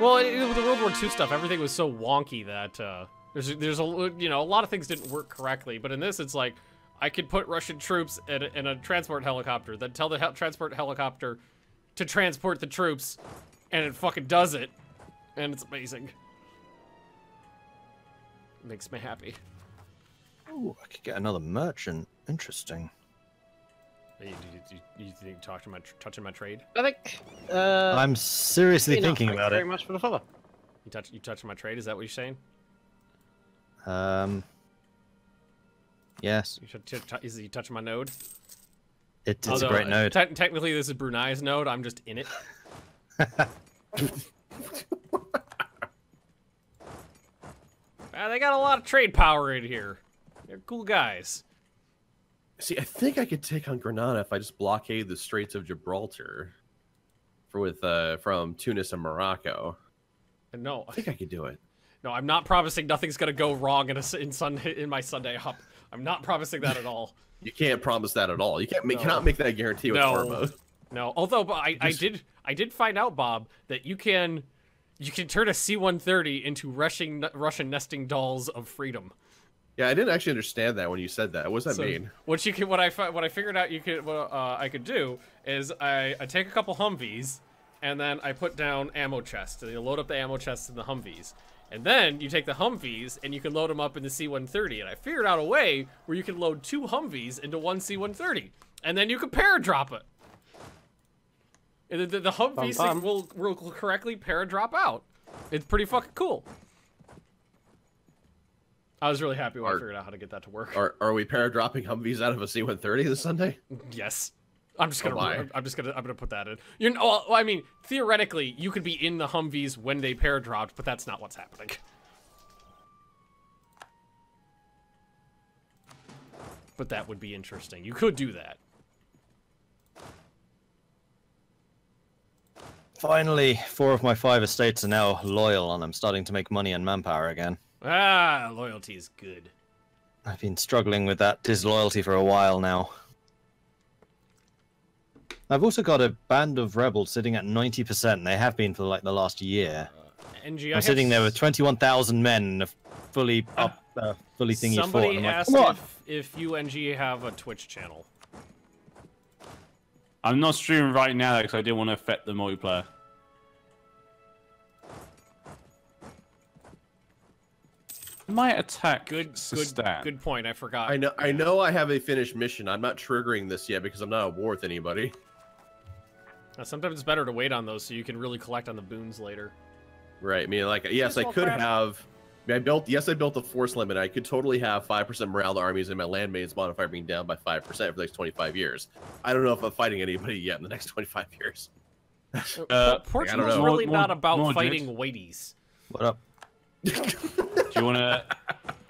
Well, with the World War II stuff, everything was so wonky that there's a lot of things didn't work correctly. But in this, it's like I could put Russian troops in a transport helicopter, then tell the transport helicopter to transport the troops, and it fucking does it, and it's amazing. It makes me happy. Ooh, I could get another merchant. Interesting. You think touching my trade? I think. I'm seriously thinking about it. Very much for the fella. You touching my trade? Is that what you're saying? Yes. Is he touching my node? It's a great node. Technically, this is Brunei's node. I'm just in it. They got a lot of trade power in here. They're cool guys. See, I think I could take on Granada if I just blockade the Straits of Gibraltar from Tunis and Morocco. No, I think I could do it. No, I'm not promising nothing's gonna go wrong in my Sunday hop. I'm not promising that at all. You can't promise that at all. You cannot make that guarantee with hard mode. No, although I did find out, Bob, that you can turn a C-130 into Russian nesting dolls of freedom. Yeah, I didn't actually understand that when you said that. What does that mean? What I figured out I could do is I take a couple Humvees, and then I put down ammo chests, and you load up the ammo chests in the Humvees. And then you take the Humvees and you can load them up in the C-130. And I figured out a way where you can load 2 Humvees into one C-130. And then you can paradrop it. And the Humvees will correctly paradrop out. It's pretty fucking cool. I was really happy when I figured out how to get that to work. Are we paradropping Humvees out of a C-130 this Sunday? Yes. I'm gonna put that in. I mean, theoretically, you could be in the Humvees when they paradropped, but that's not what's happening. But that would be interesting. You could do that. Finally, 4 of my 5 estates are now loyal, and I'm starting to make money and manpower again. Ah, loyalty is good. I've been struggling with that disloyalty for a while now. I've also got a band of rebels sitting at 90%. They have been for like the last year. I'm sitting there with 21,000 men, a fully thingy fort. Somebody asked if you NG have a Twitch channel. I'm not streaming right now because I didn't want to affect the multiplayer. I might attack. Good point. I forgot. I know. I have a finished mission. I'm not triggering this yet because I'm not at war with anybody. Now, sometimes it's better to wait on those so you can really collect on the boons later. Right. I mean, like, yes, I could have. I built a force limit. I could totally have 5% morale to armies and my landmains modifier being down by 5% for the next 25 years. I don't know if I'm fighing anybody yet in the next 25 years. Portugal's really not about fighting weighties. What up? Do you want to...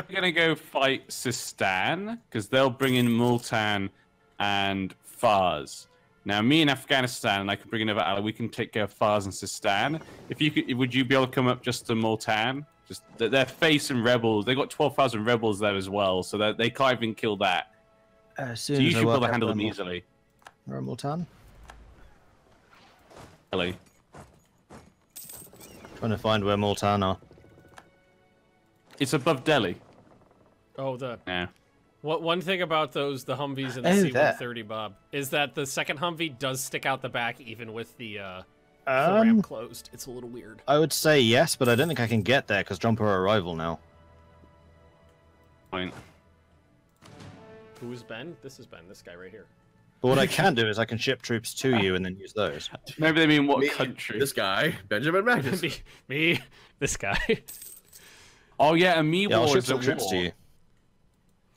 We're going to go fight Sistan, because they'll bring in Multan and Fars. Now, me in Afghanistan, and I can bring another ally, we can take care of Fars and Sistan. If you could, would you be able to come up just to Multan? Just they're facing rebels. They got 12,000 rebels there as well, so they can't even kill that. So you should be able to handle them easily. Where Multan? Really? Trying to find where Multan are. It's above Delhi. Oh, yeah. One thing about the Humvees and the C-130, Bob, is that the second Humvee does stick out the back even with the ramp closed. It's a little weird. I would say yes, but I don't think I can get there because jumper arrival now. Point. Who is Ben? This is Ben, this guy right here. But what I can do is I can ship troops to you and then use those. Maybe they mean what country? This guy, Benjamin Magnus. me, this guy. Oh yeah, and me I'll ship some troops to you.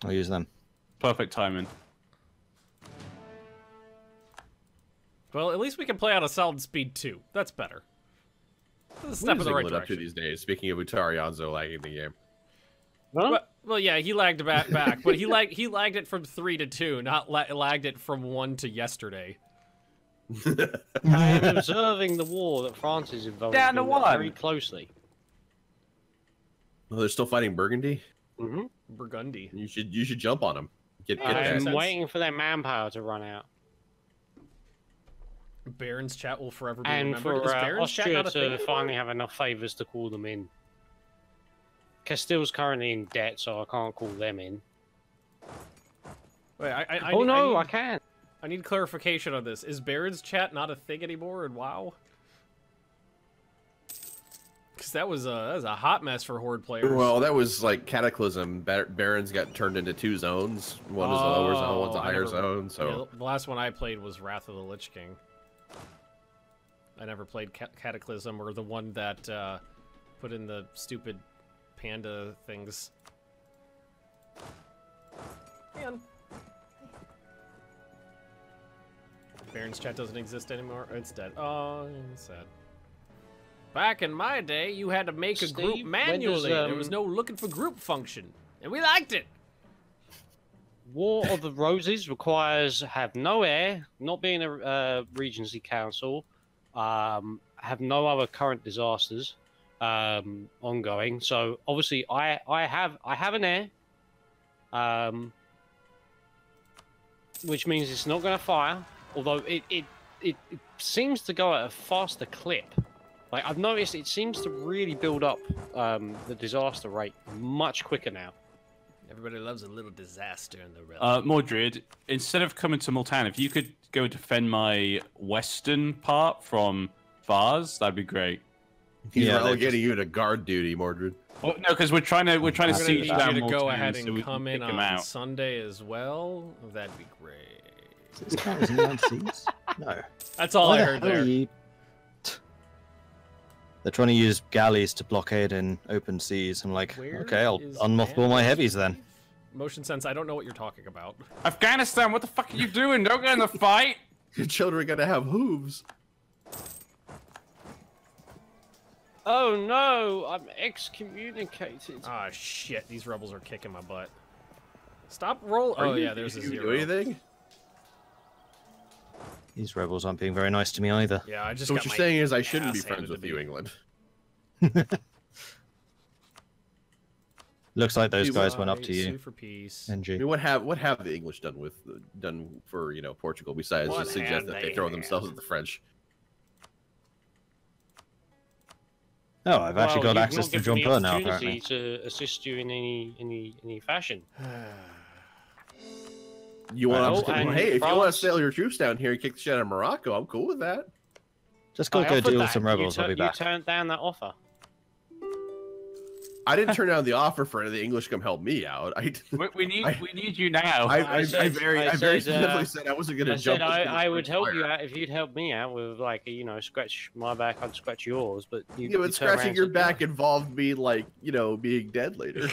I'll use them. Perfect timing. Well, at least we can play on a solid speed 2. That's better. That's a step in the right direction. Up to these days. Speaking of Utarianzo lagging the game. Huh? Well, yeah, he lagged back, but he lagged it from 3 to 2, not lagged it from 1 to yesterday. I'm observing the war that France is involved in very closely. Well, they're still fighting Burgundy. Mm-hmm. Burgundy. You should jump on them. Get I'm waiting for their manpower to run out. Baron's chat will forever be and remembered. for Baron's chat Austria not a thing to anymore? finally have enough favours to call them in. Castile's currently in debt, so I can't call them in. Wait, I can. I need clarification on this. Is Baron's chat not a thing anymore in WoW? Because that was a hot mess for Horde players. Well, that was like Cataclysm. Barons got turned into 2 zones. One is a lower zone, one's a higher zone. So yeah, the last one I played was Wrath of the Lich King. I never played Cataclysm or the one that put in the stupid panda things. Man. Baron's chat doesn't exist anymore. It's dead. Oh, it's sad. Back in my day, you had to make a group manually. There was no looking for group function, and we liked it. War of the Roses requires have no heir, not being a Regency Council, have no other current disasters ongoing. So obviously, I have an heir, which means it's not going to fire. Although it seems to go at a faster clip. Like, I've noticed it seems to really build up the disaster rate much quicker now. Everybody loves a little disaster in the realm. Mordred, instead of coming to Multan, if you could go defend my western part from Vars, that'd be great. He's relegating you to guard duty, Mordred. Well, no, because we're trying to siege down you to go Multan, ahead so and we come can in pick him on out. Sunday as well. That'd be great. Is this count as inland seas? No. That's all I heard there. They're trying to use galleys to blockade in open seas. I'm like, Where okay, I'll is unmothball my heavies then. Motion sense, I don't know what you're talking about. Afghanistan, what the fuck are you doing? Don't get in the fight! Your children are gonna have hooves. Oh no, I'm excommunicated. Ah, shit, these rebels are kicking my butt. Stop roll. Oh, yeah, there's a Did you zero. do anything? These rebels aren't being very nice to me either. Yeah, I just So what got you're my saying is I shouldn't be ass friends handed with to me. you, England. Looks like those guys Sue went up to you, Sue for peace. I NG. mean, what have the English done for Portugal besides What just suggest have that they they throw themselves at the French? Oh, I've actually got you've access not to given John me Byrne now, opportunity apparently. to assist you in any fashion. You want to? and Hey, if you want to France- sail your troops down here and kick the shit out of Morocco, I'm cool with that. Just I gotta go offered deal with that. some rebels, I'll be back. You turned down that offer. I didn't turn down the offer for the English come help me out. We need you now. I very said, specifically said I wasn't going I to jump. said I would into help fire. you out if you'd help me out with, like, scratch my back, I'd scratch yours. But you, Yeah, you but turned around scratching and your said, back "No." involved me, like, being dead later.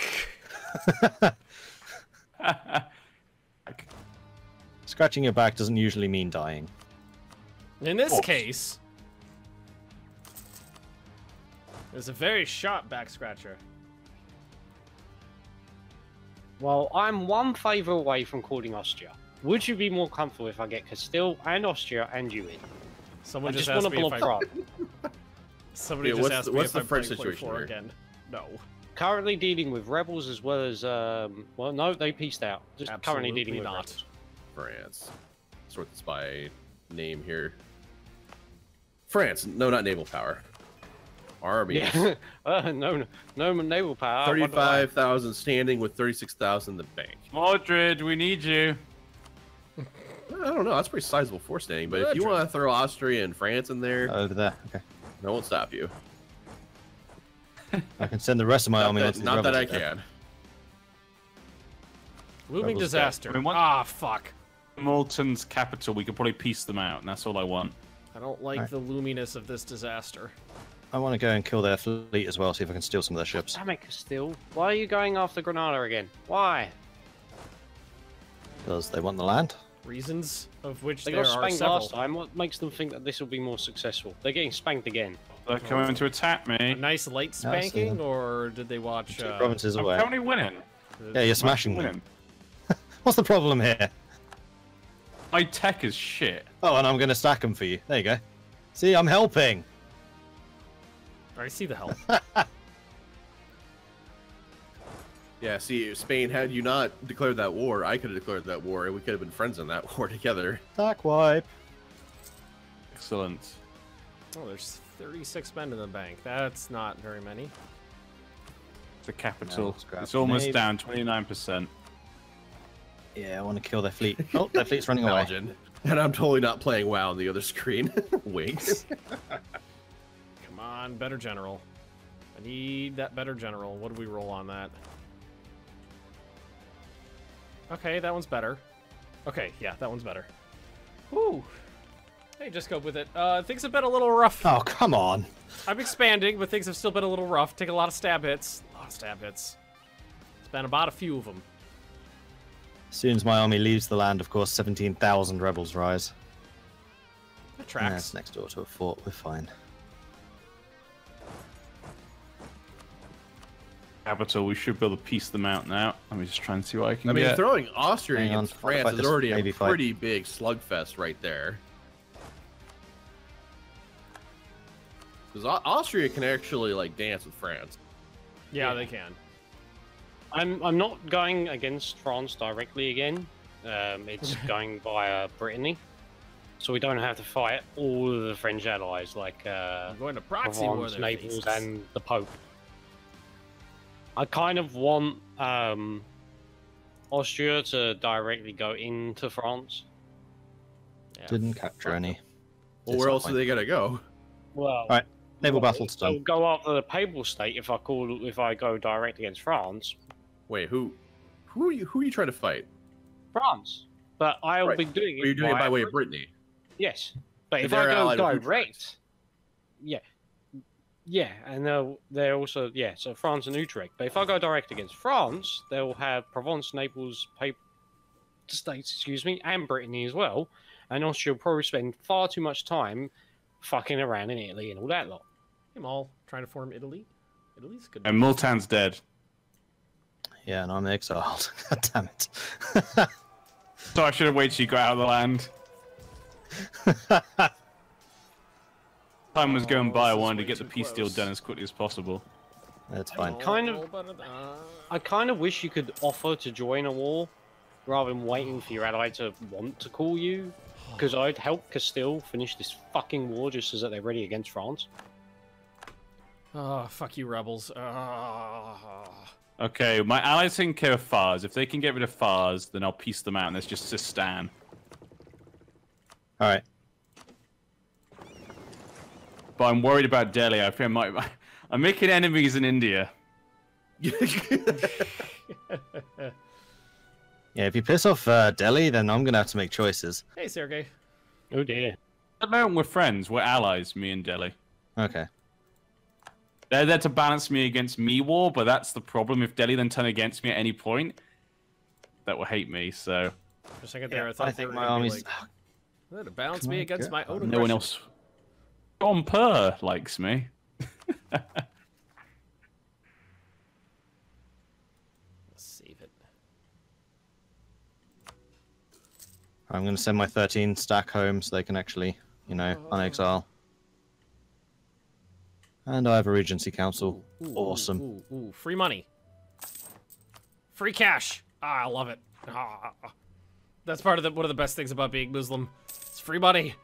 Scratching your back doesn't usually mean dying. In this case, it's a very sharp back scratcher. Well, I'm one favour away from calling Austria. Would you be more comfortable if I get Castile and Austria and you in? Someone I just just asked want to me block if I. France. Somebody Yeah, just what's asked the- me what's if the I'm French playing situation 24 here? again. No. Currently dealing with rebels as well as well, no, they pieced out. Just currently Absolutely dealing with not. rebels. France. Sort this by name here. France. No, not naval power. Army. Yeah. No naval power. I wonder why. 35,000 standing with 36,000 in the bank. Mordred, we need you. I don't know. That's a pretty sizable force standing. But if you Good. want to throw Austria and France in there, Over there, okay. I won't stop you. I can send the rest of my army Not onto that, these not that I rebels. can. Looming Rebels disaster. I mean, what- Ah, fuck. Malton's capital, we could probably piece them out, and that's all I want. I don't like Alright. the loominess of this disaster. I want to go and kill their fleet as well, see if I can steal some of their ships. Damn it, Castile. Why are you going after Granada again? Why? Because they want the land. Reasons of which They there got are spanked several. last time. What makes them think that this will be more successful? They're getting spanked again. They're coming to attack A me. nice light Yeah, I see spanking, them. or did they watch? 2 provinces I'm away. currently winning. Yeah, you're smashing them. Winning. What's the problem here? My tech is shit. Oh, and I'm going to stack them for you. There you go. See, I'm helping. I see the help. Yeah, see, Spain, had you not declared that war, I could have declared that war, and we could have been friends in that war together. Stack wipe. Excellent. Oh, there's 36 men in the bank. That's not very many. The capital. No, It's almost down 29%. Yeah, I want to kill their fleet. Oh, their fleet's running away. Belgian. And I'm totally not playing WoW on the other screen. Winks. Come on, better general. I need that better general. What do we roll on that? Okay, that one's better. Okay, yeah, that one's better. Woo! Hey, just cope with it. Things have been a little rough. Oh, come on. I'm expanding, but things have still been a little rough. Take a lot of stab hits. A lot of stab hits. It's been about a few of them. As soon as my army leaves the land, of course, 17,000 rebels rise. That tracks. Yeah, it's next door to a fort. We're fine. Capital, we should be able to piece them out now. Let me just try and see what I can I mean, get. throwing Austria Hang on, against I'll fight France is this already a navy fight. pretty big slugfest right there. Because Austria can actually like dance with France. Yeah, they can. I'm not going against France directly again. It's going via Brittany, so we don't have to fight all of the French allies like I'm going to proxy war Provence, their Naples, faces. and the Pope. I kind of want Austria to directly go into France. Yeah. Didn't capture any. Well, where else are they gonna go? Well, Right, naval well, battle's so done. go after the Papal State if I go direct against France. Wait, who are you trying to fight? France, but I'll Right. be doing it. Are you doing it by via way of Brittany? Yes, but if They're I go allied with direct, yeah, and they're also so France and Utrecht. But if I go direct against France, they'll have Provence, Naples, states, excuse me, and Brittany as well. And Austria will probably spend far too much time fucking around in Italy and all that lot. I'm all trying to form Italy. Italy's good. And Multan's dead. Yeah, and I'm exiled. God damn it. So I should have waited till you got out of the land. Time was going by. I this is wanted to way get the too peace deal close. done as quickly as possible. That's fine. I kind of wish you could offer to join a war rather than waiting for your ally to want to call you, because I'd help Castile finish this fucking war just as they're ready against France. Oh, fuck you, rebels. Okay, my allies taking care of Fars. If they can get rid of Fars, then I'll piece them out and there's just Sistan. Alright. But I'm worried about Delhi. I think I'm making enemies in India. Yeah, if you piss off Delhi, then I'm going to have to make choices. Hey, Sergey. Oh dear. At the moment, we're friends. We're allies, me and Delhi. Okay. They're there to balance me against me war, but that's the problem. If Delhi then turn against me at any point, that will hate me, so... For a second there, I thought I they think were my gonna be army's... like, to balance Can me I against get- my own No one aggression. else... John Purr likes me. Let's save it. I'm going to send my 13 stack home so they can actually, you know, unexile. And I have a Regency Council. Ooh, Awesome. Ooh, free money. Free cash. Ah, I love it. Ah. That's part of one of the best things about being Muslim. It's free money.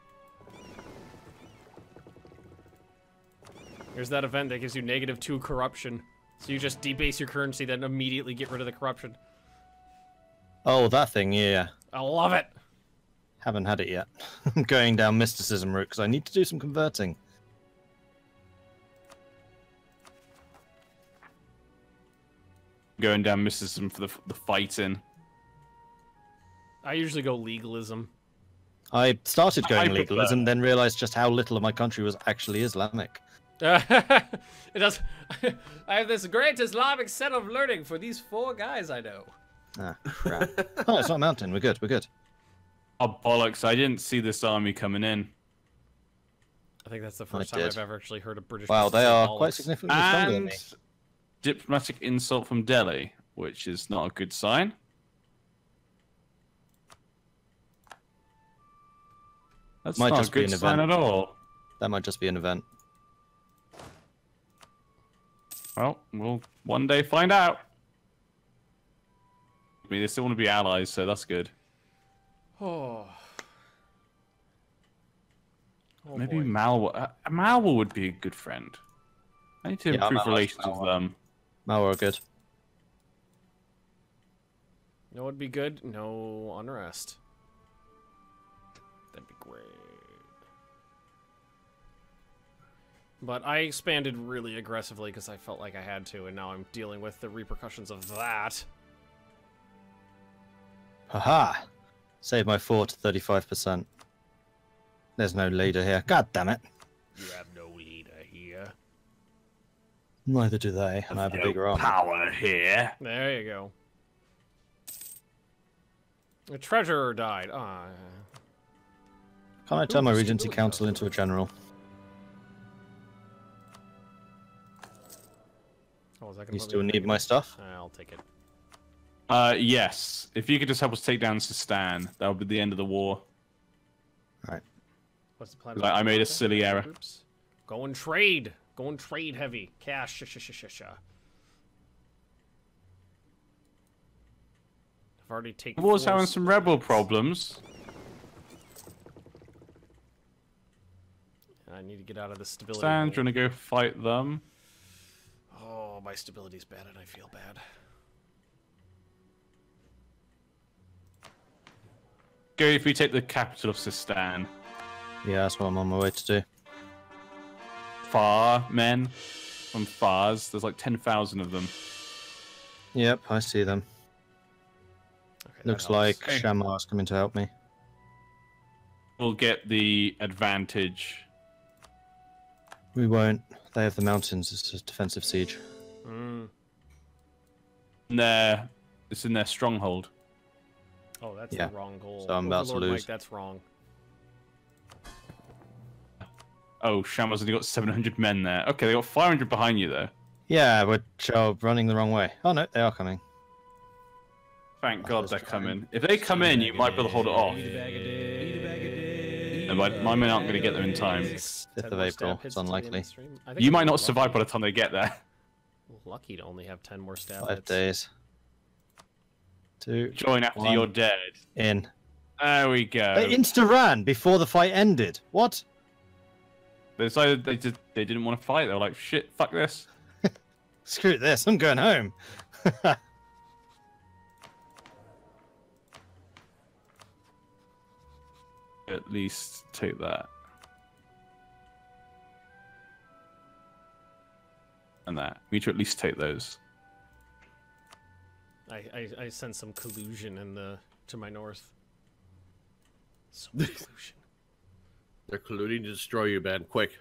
Here's that event that gives you -2 corruption. So you just debase your currency, then immediately get rid of the corruption. Oh, that thing, yeah. I love it. Haven't had it yet. I'm going down mysticism route because I need to do some converting. Going down mysticism for the fighting. I usually go legalism. I started going I prefer- legalism, then realized just how little of my country was actually Islamic. It does. I have this great Islamic set of learning for these 4 guys I know. Ah, crap. Oh, it's not a mountain. We're good. We're good. Oh, bollocks. I didn't see this army coming in. I think that's the first I time did. I've ever actually heard a British. Wow, person they say are bollocks. quite significantly stronger than And me. diplomatic insult from Delhi, which is not a good sign. That's Might not just a be good an sign event. at all. That might just be an event. Well, we'll one day find out. I mean, they still want to be allies, so that's good. Oh. Oh, Maybe boy. Malwa. Malwa would be a good friend. I need to Yeah, improve Malwa's relations with Malwa. them. Malwa are good. You know what'd be good? No unrest. That'd be great. But I expanded really aggressively because I felt like I had to, and now I'm dealing with the repercussions of that. Haha! Save my fort to 35%. There's no leader here. God damn it. You have no leader here. Neither do they, and I have a bigger army. Power here. There you go. The treasurer died. Ah. Can't I turn my Regency Council into a general? Oh, is that gonna You put me still in need negative? my stuff? I'll take it. Yes. If you could just help us take down Sistan, that would be the end of the war. Right. What's the plan? Like, I made a silly error. Groups? Go and trade. Go and trade heavy. Cash. I've already taken. The war's having some rebel problems. I need to get out of this stability. Stan, hole. do you want to go fight them? Oh, my stability's bad and I feel bad. Go if we take the capital of Sistan. Yeah, that's what I'm on my way to do. Far men from Fars. There's like 10,000 of them. Yep, I see them. Okay, that Looks helps. like Okay. Shamar's coming to help me. We'll get the advantage. We won't. They have the mountains. It's a defensive siege. Mm. It's in their stronghold. Oh, that's Yeah. the wrong goal. So I'm about to Overlord lose. Mike, that's wrong. Oh, Shamar's only got 700 men there. Okay, they got 500 behind you though. Yeah, we're running the wrong way. Oh no, they are coming. Thank Oh, God that's they're fine. coming. If they come in, you might be able to hold it off. And my men aren't going to get there in time. 5th of April. It's unlikely. You might not survive by the time they get there. Lucky to only have 10 more stab 5 hits. days. 2. Join after 1. you're dead. In. There we go. They insta-ran before the fight ended. What? They decided they didn't want to fight. They were like, shit, fuck this. Screw this. I'm going home. At least take that. And that. We need to at least take those. I sense some collusion to my north. So much collusion. They're colluding to destroy you, Ben. Quick.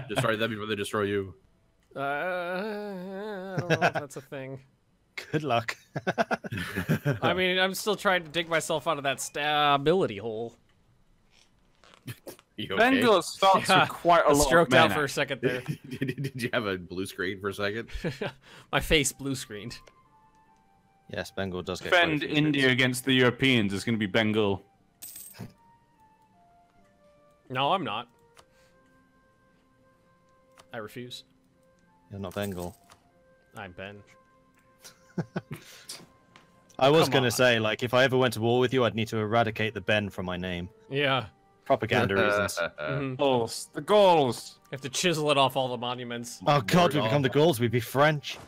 Destroy them before they destroy you. I don't know if that's a thing. Good luck. I mean, I'm still trying to dig myself out of that stability hole. You okay? Bengal starts with quite a lot Stroked of men. out for a second there. Did you have a blue screen for a second? My face blue screened. Yes, Bengal does get quite a Defend few India troops. against the Europeans is going to be Bengal. No, I'm not. I refuse. You're not Bengal. I'm Ben. I was Come going on. to say, like, if I ever went to war with you, I'd need to eradicate the Ben from my name. Yeah. Propaganda reasons. Mhm. Goals. The goals. You have to chisel it off all the monuments. Oh god, we Lord, become the Gauls, we'd be French.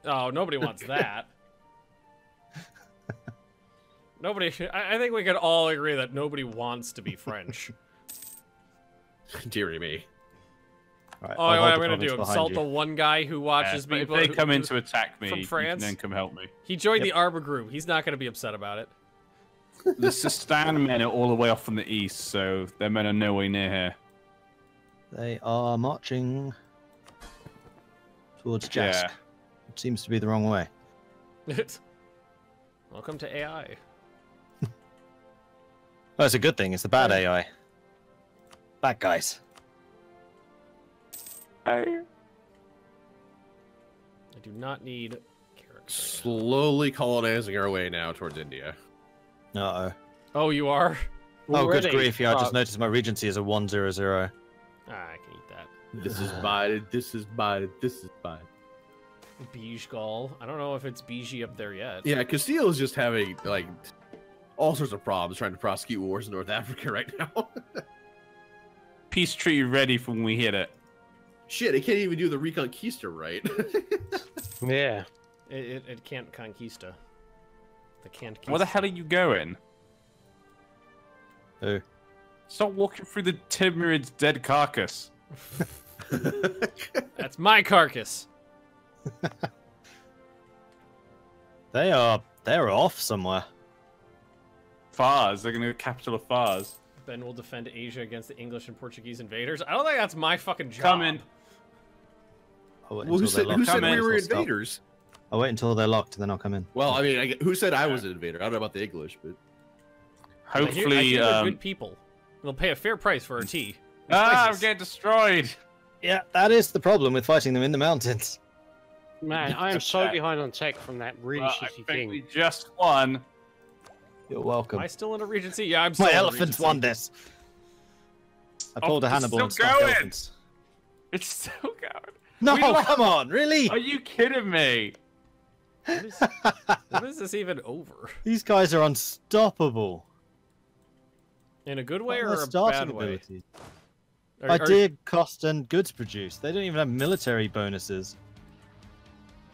Oh, nobody wants that. Nobody. I think we could all agree that nobody wants to be French. Dearie me. Right, Oh, I'll what hold I'm the gonna do? province Insult behind the you. one guy who watches But if people. they who- come in to attack me, from you can France? then come help me. He joined the Arbor group. He's not gonna be upset about it. The Sistan men are all the way off from the east, so their men are nowhere near here. They are marching towards Jask. Yeah. It seems to be the wrong way. Welcome to AI. Oh, it's a good thing. It's the bad AI. Bad guys. I do not need character. Slowly colonizing our way now towards India. Uh-oh. Oh, you are? Oh, good Already? grief. Yeah, I just Fuck. noticed my regency is a 100. Ah, I can eat that. This is mine. This is mine. This is mine. Beige Gall. I don't know if it's beigey up there yet. Yeah, Castile is just having like all sorts of problems trying to prosecute wars in North Africa right now. peace treaty ready for when we hit it. Shit, it can't even do the Reconquista right. Yeah. It can't conquista. The can't. Where the hell are you going? Who? Stop walking through the Timurid's dead carcass. That's my carcass. They're off somewhere. Fars. They're gonna go capital of Fars. Ben will defend Asia against the English and Portuguese invaders. I don't think that's my fucking job. Coming. Well, who said we were invaders? I'll wait until they're locked, then I'll come in. Well, I mean, who said I was an invader? I don't know about the English, but Hopefully, I hear they're good people. They'll pay a fair price for our tea. I'm getting destroyed. Yeah, that is the problem with fighting them in the mountains. Man, I am so behind on tech from that really shitty thing. We just won. You're welcome. Am I still in a regency? Yeah, I'm still My in a elephants regency. won this. I pulled a Hannibal and still stopped going. elephants. It's still going. No, We lost. come on, really? Are you kidding me? When is this even over? These guys are unstoppable. In a good way or Their a starting bad way? abilities. Are- Idea, cost, and goods produced. They don't even have military bonuses.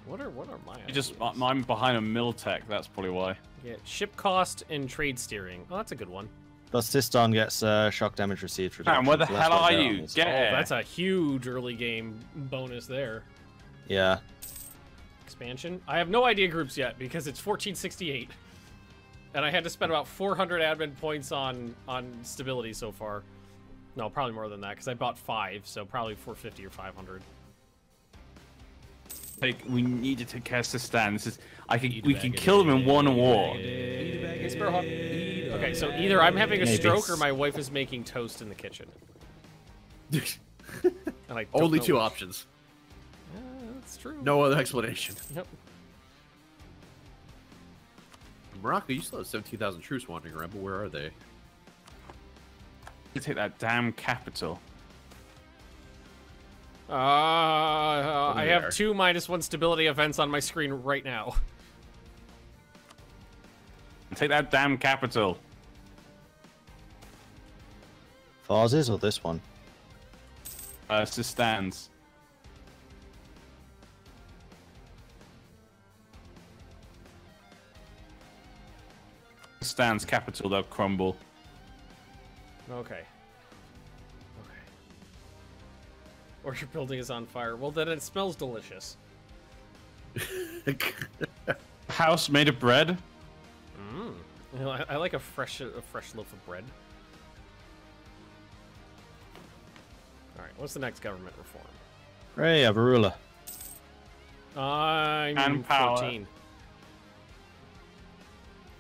What are my? You just, ideas? I'm behind on Miltech. That's probably why. Yeah, ship cost and trade steering. Oh, that's a good one. Thus, Sistan gets shock damage received. Man, where the reduction, so that's hell what are their you? army is. Get Oh, here. that's a huge early game bonus there. Yeah. Expansion. I have no idea groups yet because it's 1468, and I had to spend about 400 admin points on stability so far. No, probably more than that because I bought 5, so probably 450 or 500. We need to take care of Sistan. This is. We can kill them in one war. Hey, Sparrowhawk. Okay, so either I'm having a Maybe. stroke or my wife is making toast in the kitchen. And I don't only know 2 which. options. That's true. No other explanation. Yep. Morocco, you still have 17,000 troops wandering around, but where are they? You take that damn capital. I have there. 2 -1 stability events on my screen right now. Take that damn capital. Farzes or this one? Sistan's. Sistan's capital, they'll crumble. Okay. Or your building is on fire. Well, then it smells delicious. House made of bread. You know, I like a fresh loaf of bread. All right, what's the next government reform? Hey, I have a ruler. I'm And power. 14.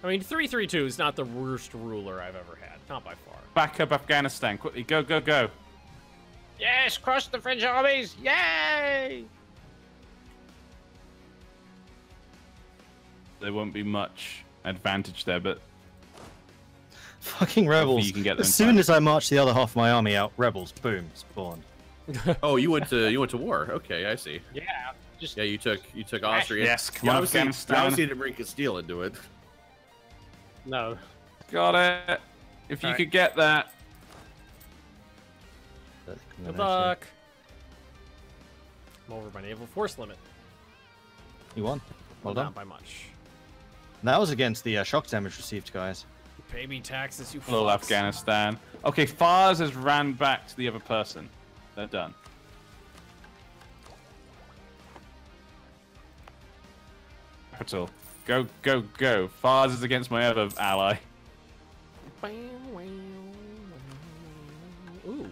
I mean, 332 is not the worst ruler I've ever had, not by far. Back up Afghanistan. Quickly, go, go, go. Yes, crush the French armies! Yay! There won't be much advantage there, but Fucking rebels. you can get them As soon back. as I march the other half of my army out, rebels, boom, spawned. Oh, you went to war. Okay, I see. Yeah, just Yeah, you took Austria. Yes, come You on, obviously Afghanistan. didn't bring Castile into it. no. Got it. If you Alright. could get that. Good luck. I'm over my naval force limit. You won. Well done. Not by much. That was against the shock damage received, guys. Pay me taxes, you Little fucks. Afghanistan. Okay, Fars has ran back to the other person. They're done. Capital. Go, go, go. Fars is against my other ally. Ooh,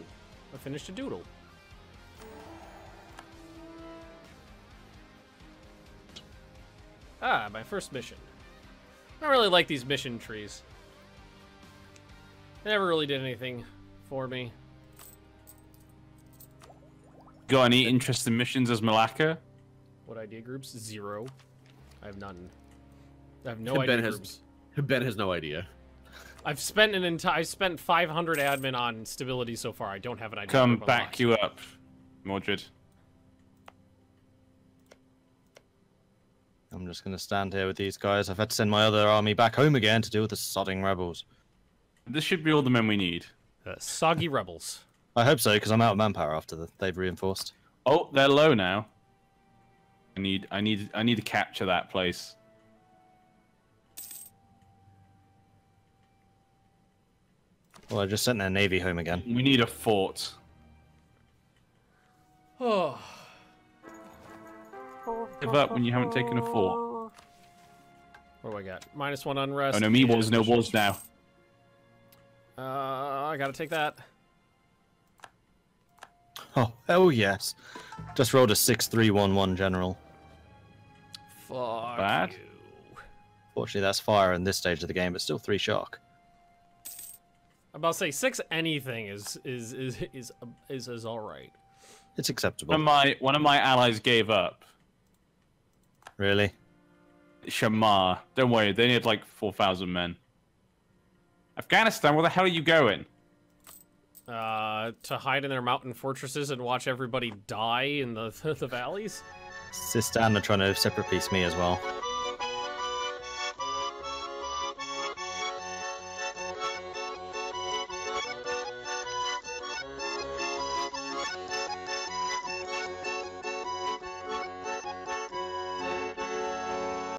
I finished a doodle. Ah, my first mission. I don't really like these mission trees. They never really did anything for me. Got any interesting missions as Malacca? What idea groups? 0. I have none. I have no Ben idea has- groups. Ben has no idea. I've spent I've spent 500 admin on stability so far. I don't have an idea. Come group back unlocked. you up, Mordred. I'm just going to stand here with these guys. I've had to send my other army back home again to deal with the sodding rebels. This should be all the men we need. Soggy rebels. I hope so, because I'm out of manpower after they've reinforced. Oh, they're low now. I need to capture that place. Well, I just sent their navy home again. We need a fort. Oh. Give up when you haven't taken a fort. What do I got? -1 unrest. Oh no, me wars, no wars now. I gotta take that. Oh, hell yes. Just rolled a 6-3-1-1 general. Fuck Bad. you. Fortunately, that's fire in this stage of the game, but still 3 shock. I'm about to say 6 anything is all right. It's acceptable. One of my allies gave up. Really? Shamar. Don't worry, they need like 4,000 men. Afghanistan, where the hell are you going? To hide in their mountain fortresses and watch everybody die in the valleys? Sistan are trying to separate piece me as well.